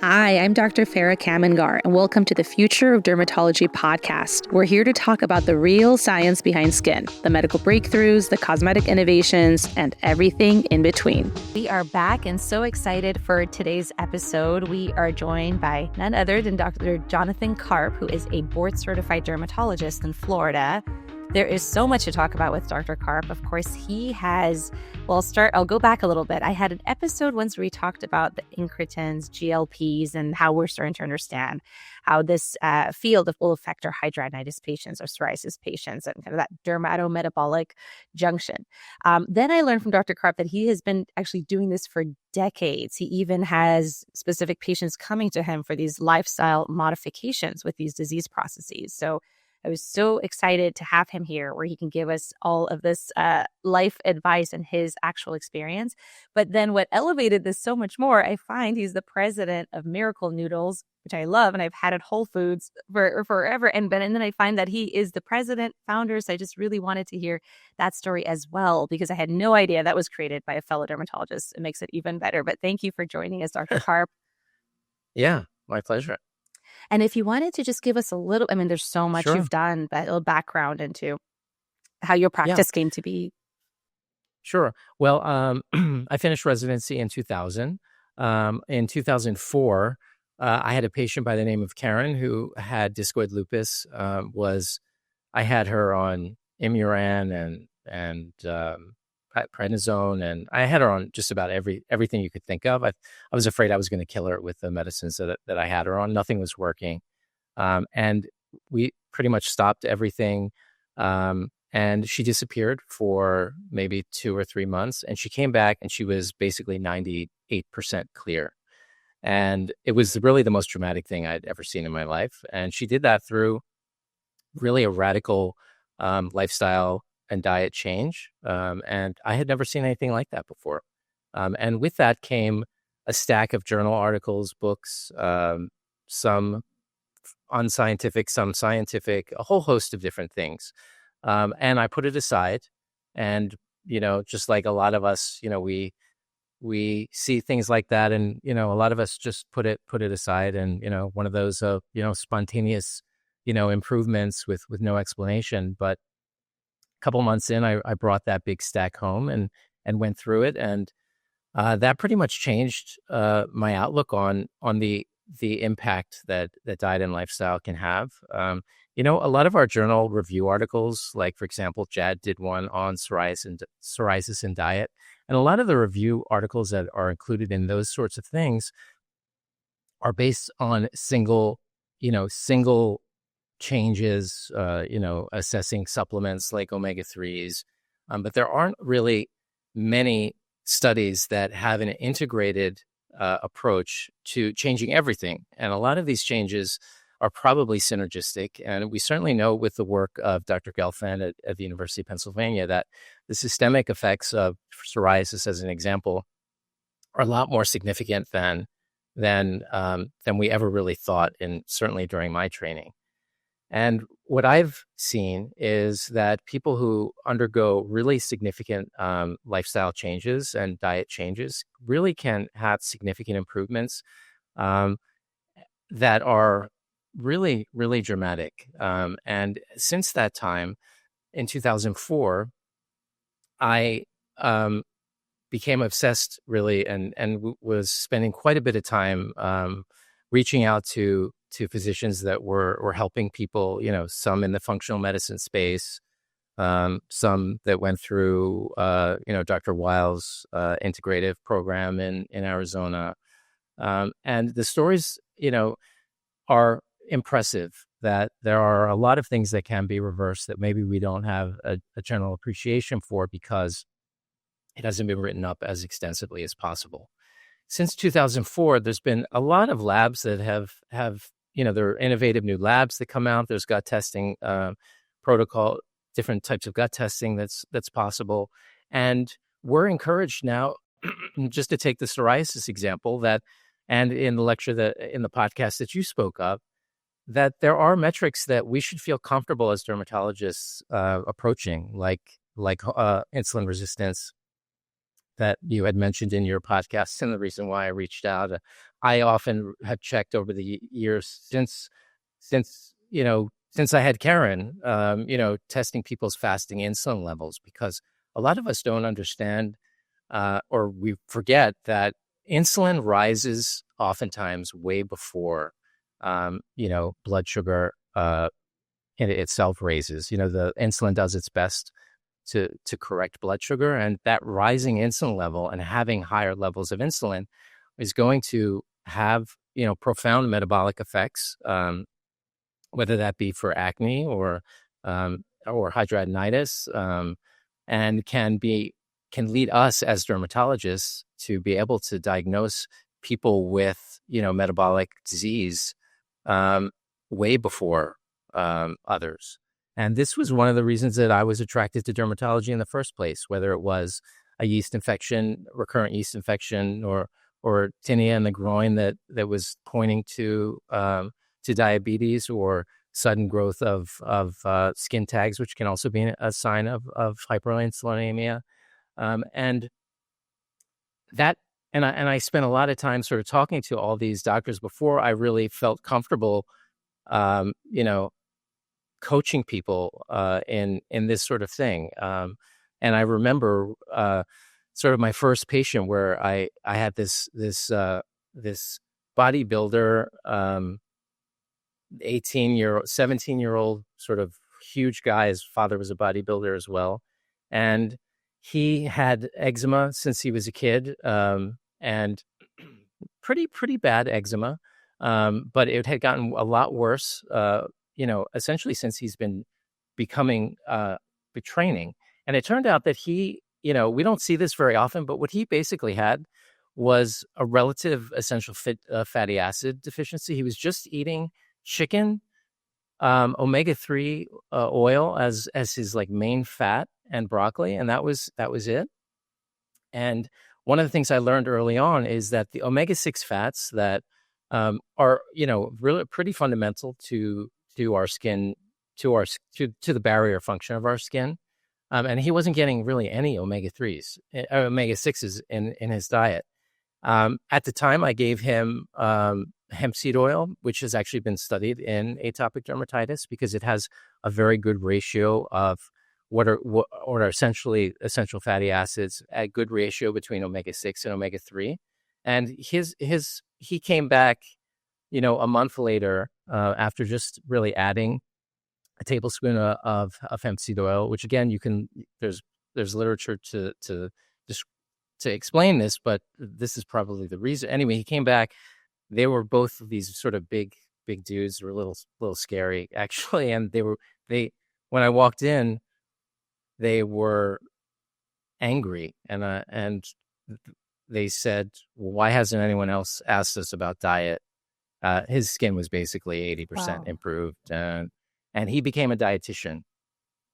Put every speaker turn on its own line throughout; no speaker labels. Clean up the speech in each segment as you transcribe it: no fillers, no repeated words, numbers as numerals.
Hi, I'm Dr. Faranak Kamangar, and welcome to the Future of Dermatology podcast. We're here to talk about the real science behind skin, the medical breakthroughs, the cosmetic innovations, and everything in between. We are back and so excited for today's episode. We are joined by none other than Dr. Jonathan Carp, who is a board-certified dermatologist in Florida. There is so much to talk about with Dr. Carp. Of course, he has, I'll go back a little bit. I had an episode once where we talked about the incretins, GLPs, and how we're starting to understand how this field will affect our hidradenitis patients or psoriasis patients and kind of that dermatometabolic junction. Then I learned from Dr. Carp that he has been actually doing this for decades. He even has specific patients coming to him for these lifestyle modifications with these disease processes. So I was so excited to have him here where he can give us all of this life advice and his actual experience. But then what elevated this so much more, I find he's the president of Miracle Noodles, which I love, and I've had at Whole Foods for forever. And then I find that he is the president, founder. So I just really wanted to hear that story as well, because I had no idea that was created by a fellow dermatologist. It makes it even better. But thank you for joining us, Dr. Carp.
Yeah, my pleasure.
And if you wanted to just give us a little, there's so much you've done, but a little background into how your practice came to be.
Sure. Well, I finished residency in 2000. In 2004, I had a patient by the name of Karen who had discoid lupus. I had her on Imuran and prednisone, and I had her on just about everything you could think of. I was afraid I was going to kill her with the medicines that I had her on. Nothing was working. And we pretty much stopped everything. And she disappeared for maybe 2 or 3 months. And she came back and she was basically 98% clear. And it was really the most dramatic thing I'd ever seen in my life. And she did that through really a radical lifestyle and diet change. And I had never seen anything like that before. And with that came a stack of journal articles, books, some unscientific, some scientific, a whole host of different things. And I put it aside. And, just like a lot of us, we see things like that. And, a lot of us just put it aside. And, one of those, spontaneous, improvements with no explanation. But a couple months in, I brought that big stack home and went through it. And that pretty much changed my outlook on the impact that diet and lifestyle can have. A lot of our journal review articles, like, for example, JAD did one on psoriasis and diet. And a lot of the review articles that are included in those sorts of things are based on single changes, assessing supplements like omega-3s. But there aren't really many studies that have an integrated approach to changing everything. And a lot of these changes are probably synergistic. And we certainly know with the work of Dr. Gelfand at the University of Pennsylvania that the systemic effects of psoriasis, as an example, are a lot more significant than we ever really thought, and certainly during my training. And what I've seen is that people who undergo really significant lifestyle changes and diet changes really can have significant improvements that are really, really dramatic. And since that time, in 2004, I became obsessed, really, and was spending quite a bit of time reaching out to physicians that were helping people, some in the functional medicine space, some that went through, Dr. Weil's integrative program in Arizona. And the stories, are impressive, that there are a lot of things that can be reversed that maybe we don't have a general appreciation for because it hasn't been written up as extensively as possible. Since 2004, there's been a lot of labs that have there are innovative new labs that come out. There's gut testing protocol, different types of gut testing that's possible. And we're encouraged now, just to take the psoriasis example, and in the lecture in the podcast that you spoke of, that there are metrics that we should feel comfortable as dermatologists approaching, like insulin resistance, that you had mentioned in your podcast, and the reason why I reached out. I often have checked over the years since I had Karen, testing people's fasting insulin levels, because a lot of us don't understand, or we forget that insulin rises oftentimes way before, blood sugar in itself raises. The insulin does its best to correct blood sugar, and that rising insulin level and having higher levels of insulin is going to have profound metabolic effects, whether that be for acne or hidradenitis, and can lead us as dermatologists to be able to diagnose people with metabolic disease um, way before others. And this was one of the reasons that I was attracted to dermatology in the first place, whether it was a yeast infection, recurrent yeast infection, or tinea in the groin that was pointing to diabetes, or sudden growth of skin tags, which can also be a sign of hyperinsulinemia. And that, and I spent a lot of time sort of talking to all these doctors before I really felt comfortable, um, you know, coaching people in this sort of thing. And I remember sort of my first patient where I had this bodybuilder, 17-year-old, sort of huge guy. His father was a bodybuilder as well. And he had eczema since he was a kid, and pretty bad eczema. But it had gotten a lot worse, essentially since he's been becoming, training. And it turned out that we don't see this very often, but what he basically had was a relative essential fatty acid deficiency. He was just eating chicken, omega-3 oil as his like main fat, and broccoli, and that was it. And one of the things I learned early on is that the omega-6 fats that are really pretty fundamental to our skin, to the barrier function of our skin. And he wasn't getting really any omega-3s, omega-6s in his diet. At the time, I gave him hemp seed oil, which has actually been studied in atopic dermatitis because it has a very good ratio of what are essentially essential fatty acids, a good ratio between omega-6 and omega-3. And he came back, a month later, after just really adding a tablespoon of hemp seed oil, which again, there's literature to explain this, but this is probably the reason. Anyway, he came back. They were both of these sort of big dudes. They were a little scary actually. And when I walked in, they were angry, and they said, well, why hasn't anyone else asked us about diet? His skin was basically 80% improved. And he became a dietitian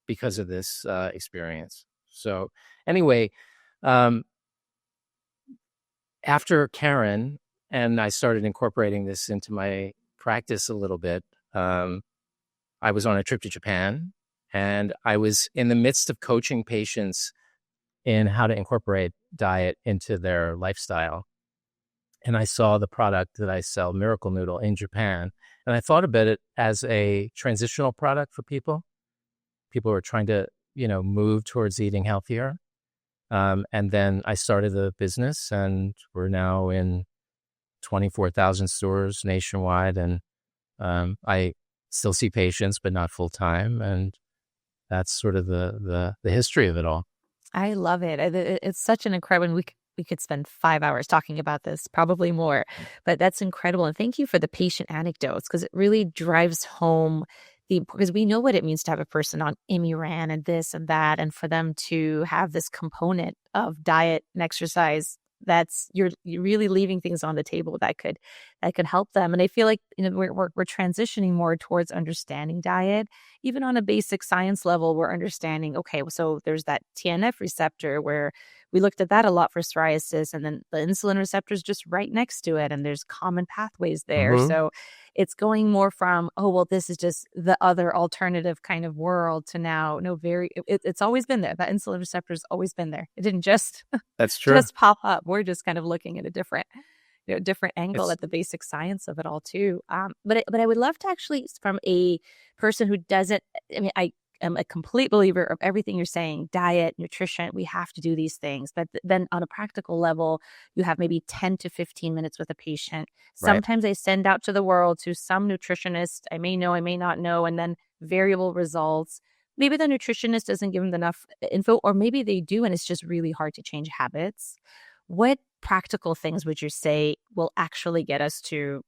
because of this experience. So anyway, after Karen and I started incorporating this into my practice a little bit, I was on a trip to Japan, and I was in the midst of coaching patients in how to incorporate diet into their lifestyle. And I saw the product that I sell, Miracle Noodle, in Japan. And I thought about it as a transitional product for people. People who are trying to, move towards eating healthier. And then I started the business, and we're now in 24,000 stores nationwide. And I still see patients, but not full time. And that's sort of the history of it all.
I love it. It's such an incredible, we could spend 5 hours talking about this, probably more, but that's incredible. And thank you for the patient anecdotes, because it really drives home because we know what it means to have a person on Imuran and this and that, and for them to have this component of diet and exercise, you're really leaving things on the table that could help them. And I feel like we're transitioning more towards understanding diet, even on a basic science level. We're understanding, okay, so there's that TNF receptor where we looked at that a lot for psoriasis, and then the insulin receptor is just right next to it, and there's common pathways there.
Mm-hmm.
So it's going more from, oh, well, this is just the other alternative kind of world to now, no, it's always been there. That insulin receptor has always been there. It didn't just
That's true.
just pop up. We're just kind of looking at a different angle
It's
at the basic science of it all too. But I would love to actually, from a person who doesn't, I mean, I am a complete believer of everything you're saying, diet, nutrition, we have to do these things. But then on a practical level, you have maybe 10 to 15 minutes with a patient.
right.
Sometimes I send out to the world to some nutritionist. I may know, I may not know, and then variable results. Maybe the nutritionist doesn't give them enough info, or maybe they do, and it's just really hard to change habits. What practical things would you say will actually get us to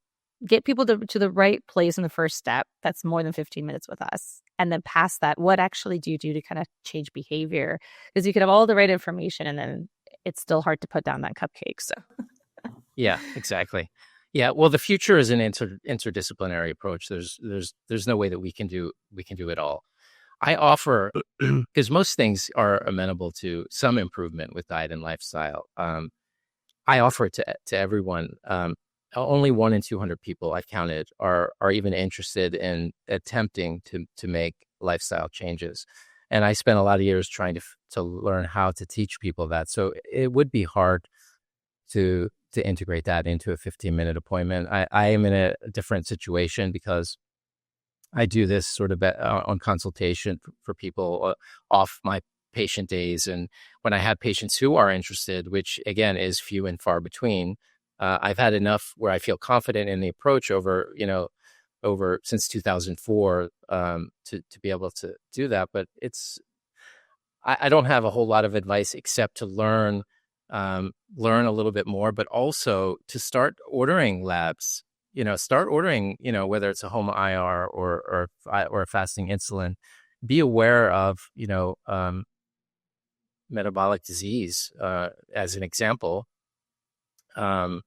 get people to the right place in the first step? That's more than 15 minutes with us. And then past that, what actually do you do to kind of change behavior? Because you could have all the right information and then it's still hard to put down that cupcake. So
Yeah, exactly. Yeah, well, the future is an interdisciplinary approach. There's no way that we can do it all. I offer because most things are amenable to some improvement with diet and lifestyle. I offer it to everyone. Only 1 in 200 people I've counted are even interested in attempting to make lifestyle changes. And I spent a lot of years trying to learn how to teach people that. So it would be hard to integrate that into a 15-minute appointment. I am in a different situation because I do this sort of on consultation for people off my patient days. And when I have patients who are interested, which again is few and far between, I've had enough where I feel confident in the approach over since 2004 to be able to do that. But I don't have a whole lot of advice except to learn a little bit more, but also to start ordering labs. Start ordering. Whether it's a home IR or a fasting insulin. Be aware of metabolic disease as an example. Um,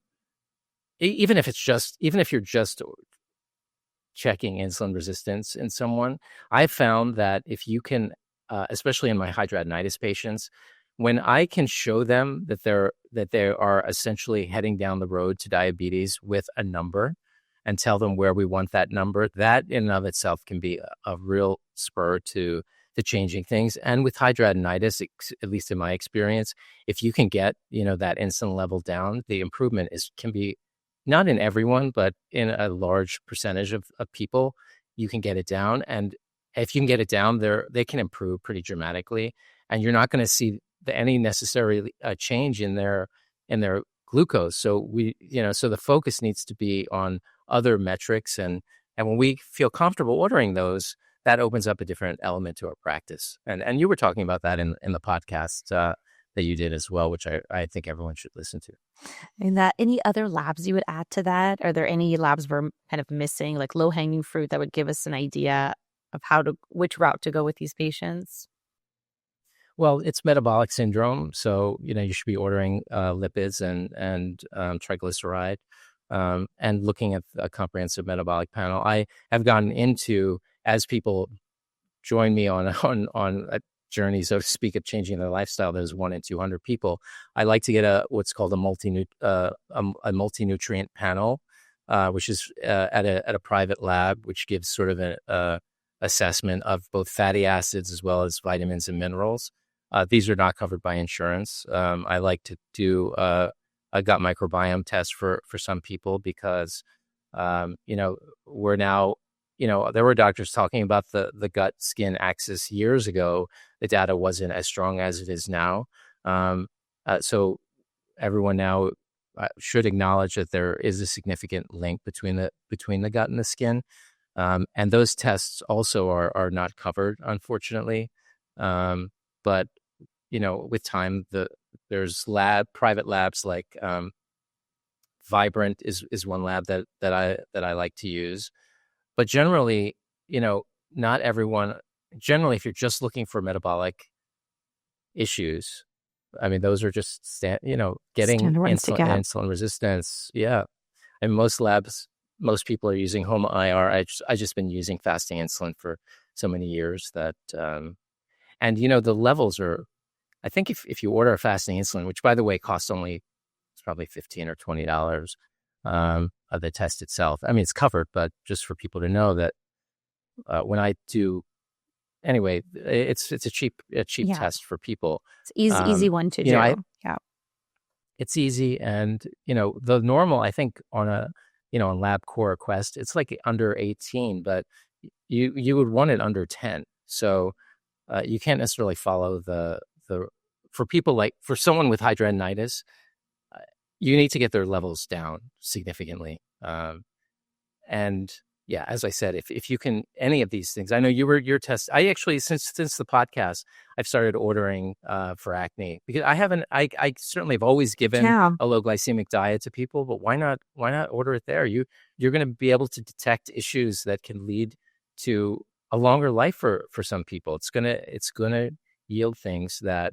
even if you're just checking insulin resistance in someone, I found that if you can, especially in my hidradenitis patients, when I can show them that they are essentially heading down the road to diabetes with a number and tell them where we want that number, that in and of itself can be a real spur to changing things. And with hidradenitis, at least in my experience, if you can get that insulin level down, the improvement can be not in everyone, but in a large percentage of people, you can get it down. And if you can get it down, they can improve pretty dramatically. And you're not going to see any necessary change in their glucose. So so the focus needs to be on other metrics. And when we feel comfortable ordering those, that opens up a different element to our practice. And you were talking about that in the podcast that you did as well, which I think everyone should listen to.
And that, any other labs you would add to that? Are there any labs we're kind of missing, like low hanging fruit, that would give us an idea of which route to go with these patients?
Well, it's metabolic syndrome, so you should be ordering lipids and triglyceride, and looking at a comprehensive metabolic panel. I have gotten into, as people join me on a journey, so to speak, of changing their lifestyle. There's 1 in 200 people. I like to get what's called a multi-nutrient panel, which is at a private lab, which gives sort of a assessment of both fatty acids as well as vitamins and minerals. These are not covered by insurance. I like to do a gut microbiome test for some people because, we're now, there were doctors talking about the gut skin axis years ago. The data wasn't as strong as it is now. So everyone now should acknowledge that there is a significant link between the gut and the skin. And those tests also are not covered, unfortunately. But with time, there's private labs like Vibrant is one lab that I like to use. But generally, not everyone. Generally, if you're just looking for metabolic issues, I mean, those are just getting
Standard ones to get.
insulin resistance. Yeah, and most people are using home IR. I just been using fasting insulin for so many years that, and the levels are I think if you order a fasting insulin, which by the way costs only, it's probably $15 or $20 of the test itself. I mean, it's covered, but just for people to know that when I do anyway, it's a cheap
Yeah.
test for people.
It's easy one to
I
do. Yeah.
it's easy, and the normal, I think, on a on LabCorp Quest, it's like under 18, but you would want it under 10. So you can't necessarily follow the for people, like for someone with hidradenitis, uh, you need to get their levels down significantly. And yeah, as I said, if you can, any of these things, I know your test. I actually, since the podcast, I've started ordering for acne, because I haven't. I certainly have always given
Yeah.
a low glycemic diet to people, but why not order it there? You're going to be able to detect issues that can lead to a longer life for some people. It's gonna yield things that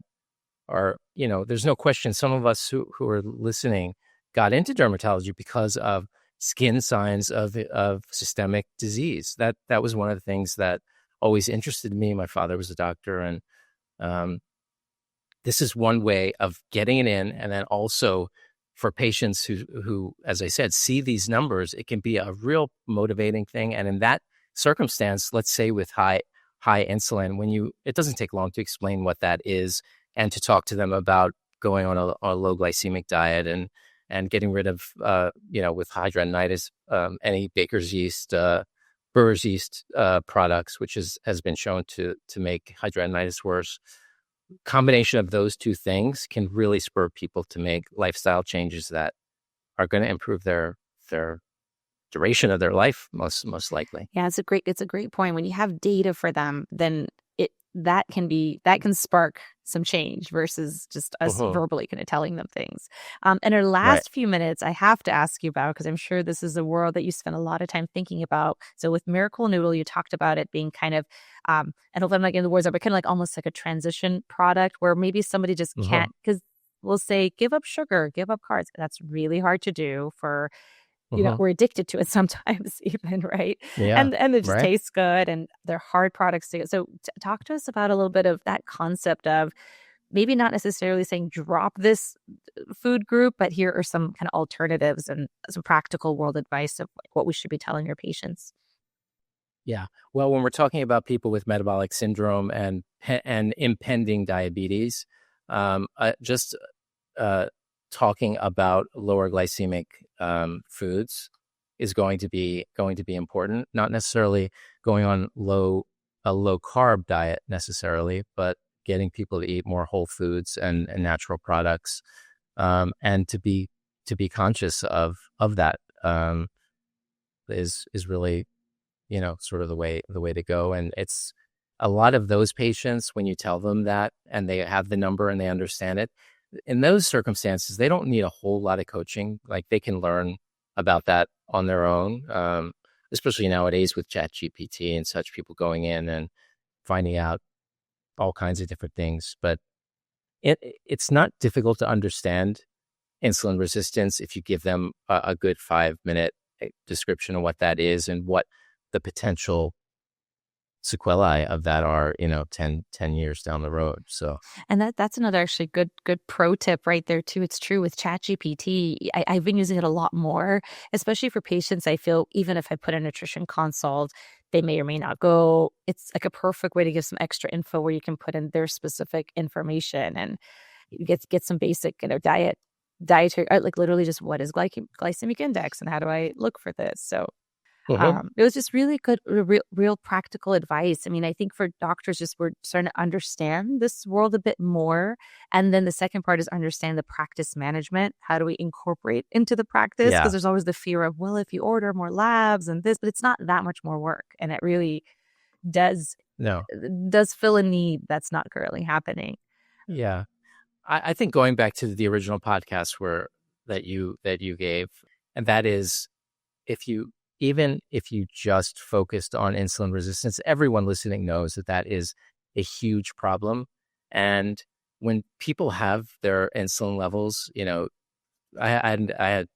are, there's no question. Some of us who are listening got into dermatology because of skin signs of systemic disease. That was one of the things that always interested me. My father was a doctor, and um, this is one way of getting it in. And then also for patients who, as I said, see these numbers, it can be a real motivating thing. And in that circumstance, let's say with high insulin, it doesn't take long to explain what that is, and to talk to them about going on a low glycemic diet, and getting rid of, with hidradenitis, any baker's yeast, brewer's yeast products, which has been shown to make hidradenitis worse. Combination of those two things can really spur people to make lifestyle changes that are going to improve their duration of their life, most likely.
Yeah, it's a great point. When you have data for them, then that can spark some change versus just us
Uh-huh.
verbally kind of telling them things. In our
Right.
last few minutes, I have to ask you about, because I'm sure this is a world that you spend a lot of time thinking about. So with Miracle Noodle, you talked about it being kind of, and hopefully I'm not getting the words out, but kind of like almost like a transition product where maybe somebody just
Uh-huh.
can't, because we'll say, give up sugar, give up carbs. That's really hard to do for,
Uh-huh.
we're addicted to it sometimes even, right?
Yeah.
And it just
Right.
tastes good and they're hard products to get. So talk to us about a little bit of that concept of maybe not necessarily saying drop this food group, but here are some kind of alternatives and some practical world advice of like what we should be telling your patients.
Yeah. Well, when we're talking about people with metabolic syndrome and impending diabetes, just talking about lower glycemic foods is going to be important. Not necessarily going on a low carb diet necessarily, but getting people to eat more whole foods and natural products, and to be conscious of that, is really, sort of the way to go. And it's a lot of those patients, when you tell them that and they have the number and they understand it, in those circumstances, they don't need a whole lot of coaching. Like, they can learn about that on their own, especially nowadays with Chat GPT and such, people going in and finding out all kinds of different things. But it's not difficult to understand insulin resistance if you give them a good 5-minute description of what that is and what the potential sequelae of that are, 10 years down the road. So,
And that's another actually good pro tip right there too. It's true with ChatGPT. I've been using it a lot more, especially for patients. I feel even if I put a nutrition consult, they may or may not go. It's like a perfect way to give some extra info where you can put in their specific information and you get some basic, dietary, like literally just what is glycemic index and how do I look for this. So
uh
it was just really good, real practical advice. I mean, I think for doctors, just we're starting to understand this world a bit more. And then the second part is understand the practice management. How do we incorporate into the practice? Because
yeah,
there's always the fear of, well, if you order more labs and this, but it's not that much more work. And it really does
no,
does fill a need that's not currently happening.
yeah. I think going back to the original podcast that you gave, and that is, if you even if you just focused on insulin resistance, everyone listening knows that is a huge problem. And when people have their insulin levels, I had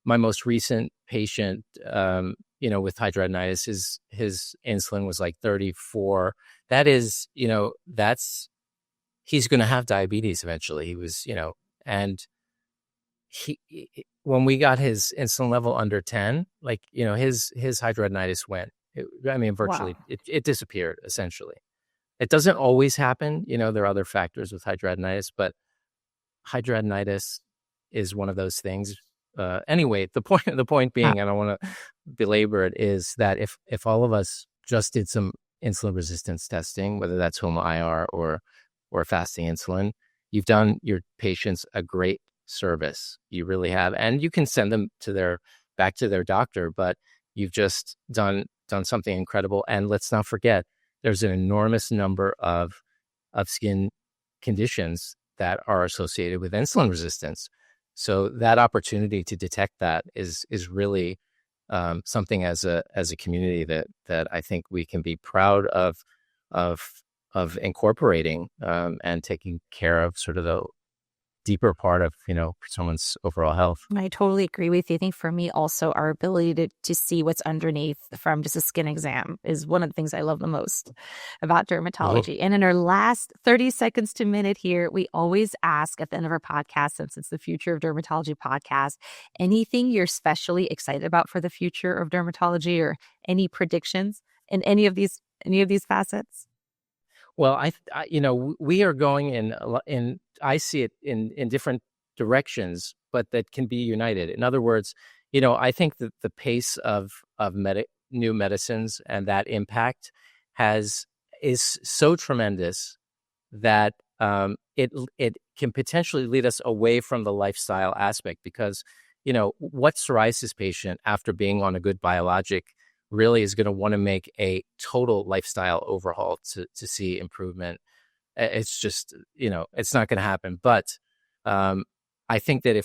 my most recent patient, with hidradenitis, his insulin was like 34. That is, that's he's going to have diabetes eventually. He was, and when we got his insulin level under 10, like, his hidradenitis went. Virtually,
Wow.
it disappeared essentially. It doesn't always happen. There are other factors with hidradenitis, but hidradenitis is one of those things. Anyway, the point being, I don't want to belabor it, is that if all of us just did some insulin resistance testing, whether that's home IR or fasting insulin, you've done your patients a great service. You really have, and you can send them back to their doctor, but you've just done something incredible. And let's not forget, there's an enormous number of skin conditions that are associated with insulin resistance. So that opportunity to detect that is really something as a community that I think we can be proud of incorporating and taking care of sort of the deeper part of someone's overall health.
I totally agree with you. I think for me also, our ability to see what's underneath from just a skin exam is one of the things I love the most about dermatology. And in our last 30 seconds to minute here, we always ask at the end of our podcast, since it's the Future of Dermatology podcast, anything you're especially excited about for the future of dermatology, or any predictions in any of these facets?
Well, we are going in. I see it in different directions, but that can be united. In other words, I think that the pace of new medicines and that impact is so tremendous that it can potentially lead us away from the lifestyle aspect, because what psoriasis patient, after being on a good biologic, really is going to want to make a total lifestyle overhaul to see improvement. It's just, it's not going to happen. But I think that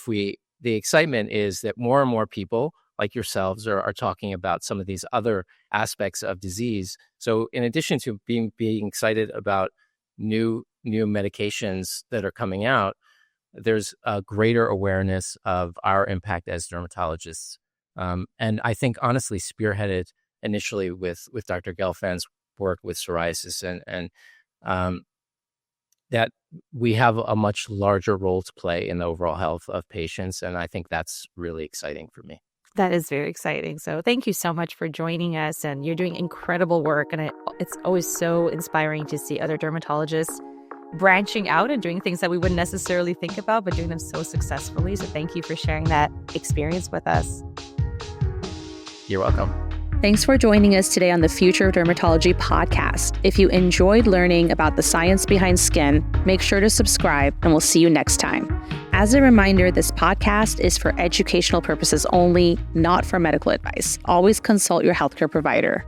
the excitement is that more and more people like yourselves are talking about some of these other aspects of disease. So in addition to being excited about new medications that are coming out, there's a greater awareness of our impact as dermatologists. And I think, honestly, spearheaded initially with Dr. Gelfand's work with psoriasis, and that we have a much larger role to play in the overall health of patients. And I think that's really exciting for me.
That is very exciting. So thank you so much for joining us. And you're doing incredible work. And it's always so inspiring to see other dermatologists branching out and doing things that we wouldn't necessarily think about, but doing them so successfully. So thank you for sharing that experience with us.
You're welcome.
Thanks for joining us today on the Future of Dermatology podcast. If you enjoyed learning about the science behind skin, make sure to subscribe, and we'll see you next time. As a reminder, this podcast is for educational purposes only, not for medical advice. Always consult your healthcare provider.